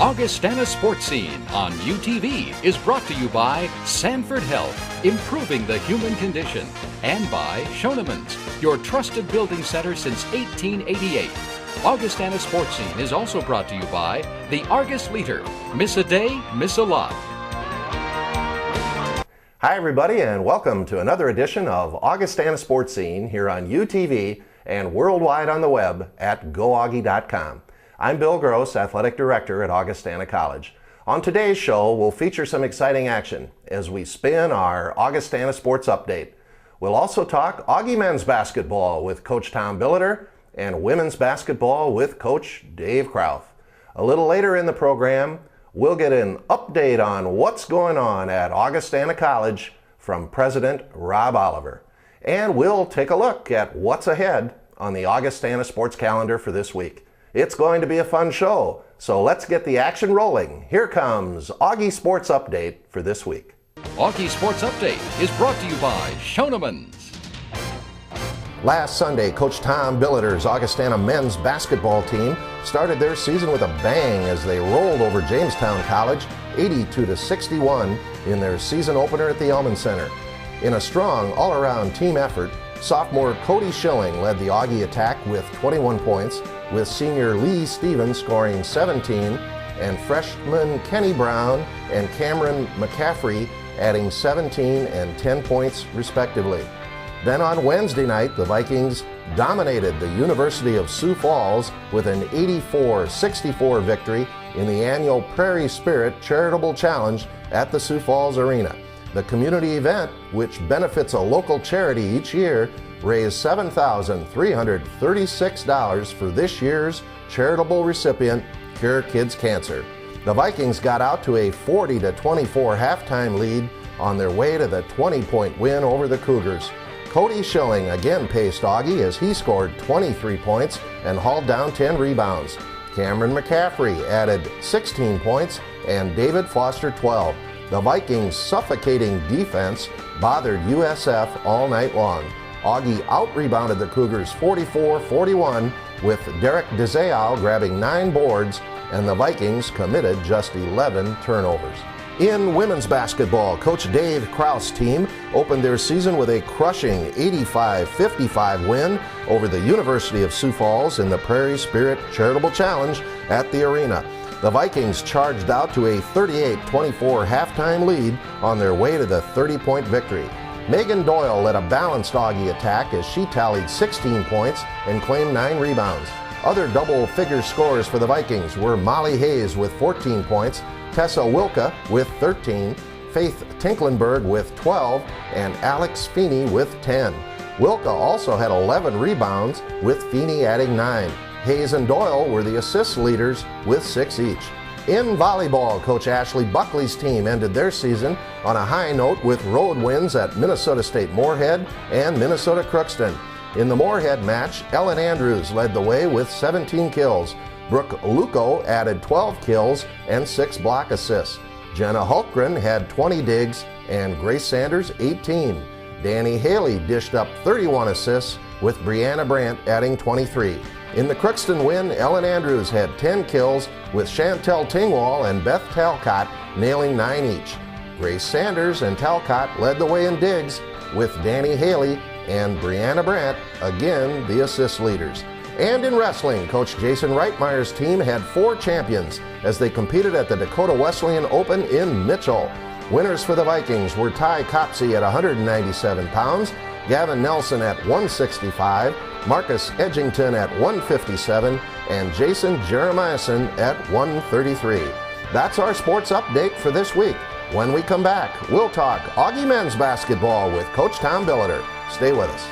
Augustana Sportscene on UTV is brought to you by Sanford Health, improving the human condition, and by Schoenemann's, your trusted building center since 1888. Augustana Sportscene is also brought to you by the Argus Leader. Miss a day, miss a lot. Hi everybody, and welcome to another edition of Augustana Sportscene here on UTV and worldwide on the web at goaugie.com. I'm Bill Gross, Athletic Director at Augustana College. On today's show, we'll feature some exciting action as we spin our Augustana Sports Update. We'll also talk Augie men's basketball with Coach Tom Billiter and women's basketball with Coach Dave Krauth. A little later in the program, we'll get an update on what's going on at Augustana College from President Rob Oliver. And we'll take a look at what's ahead on the Augustana Sports calendar for this week. It's going to be a fun show, so let's get the action rolling. Here comes Augie Sports Update for this week. Augie Sports Update is brought to you by Schoenemann's. Last Sunday, Coach Tom Billiter's Augustana men's basketball team started their season with a bang as they rolled over Jamestown College 82-61 in their season opener at the Elman Center. In a strong all-around team effort, sophomore Cody Schilling led the Augie attack with 21 points, with senior Lee Stevens scoring 17, and freshman Kenny Brown and Cameron McCaffrey adding 17 and 10 points respectively. Then on Wednesday night, the Vikings dominated the University of Sioux Falls with an 84-64 victory in the annual Prairie Spirit Charitable Challenge at the Sioux Falls Arena. The community event, which benefits a local charity each year, raised $7,336 for this year's charitable recipient, Cure Kids Cancer. The Vikings got out to a 40-24 halftime lead on their way to the 20-point win over the Cougars. Cody Schilling again paced Augie as he scored 23 points and hauled down 10 rebounds. Cameron McCaffrey added 16 points and David Foster 12. The Vikings' suffocating defense bothered USF all night long. Augie out-rebounded the Cougars 44-41 with Derek DeZayal grabbing 9 boards, and the Vikings committed just 11 turnovers. In women's basketball, Coach Dave Krauth's team opened their season with a crushing 85-55 win over the University of Sioux Falls in the Prairie Spirit Charitable Challenge at the arena. The Vikings charged out to a 38-24 halftime lead on their way to the 30-point victory. Megan Doyle led a balanced Augie attack as she tallied 16 points and claimed 9 rebounds. Other double-figure scorers for the Vikings were Molly Hayes with 14 points, Tessa Wilka with 13, Faith Tinklenberg with 12, and Alex Feeney with 10. Wilka also had 11 rebounds, with Feeney adding 9. Hayes and Doyle were the assist leaders with 6 each. In volleyball, Coach Ashley Buckley's team ended their season on a high note with road wins at Minnesota State Moorhead and Minnesota Crookston. In the Moorhead match, Ellen Andrews led the way with 17 kills. Brooke Luco added 12 kills and 6 block assists. Jenna Hultgren had 20 digs and Grace Sanders 18. Danny Haley dished up 31 assists with Brianna Brandt adding 23. In the Crookston win, Ellen Andrews had 10 kills with Chantel Tingwall and Beth Talcott nailing 9 each. Grace Sanders and Talcott led the way in digs with Danny Haley and Brianna Brandt, again the assist leaders. And in wrestling, Coach Jason Reitmeyer's team had 4 champions as they competed at the Dakota Wesleyan Open in Mitchell. Winners for the Vikings were Ty Copsey at 197 pounds, Gavin Nelson at 165, Marcus Edgington at 157, and Jason Jeremiahson at 133. That's our sports update for this week. When we come back, we'll talk Augie men's basketball with Coach Tom Billiter. Stay with us.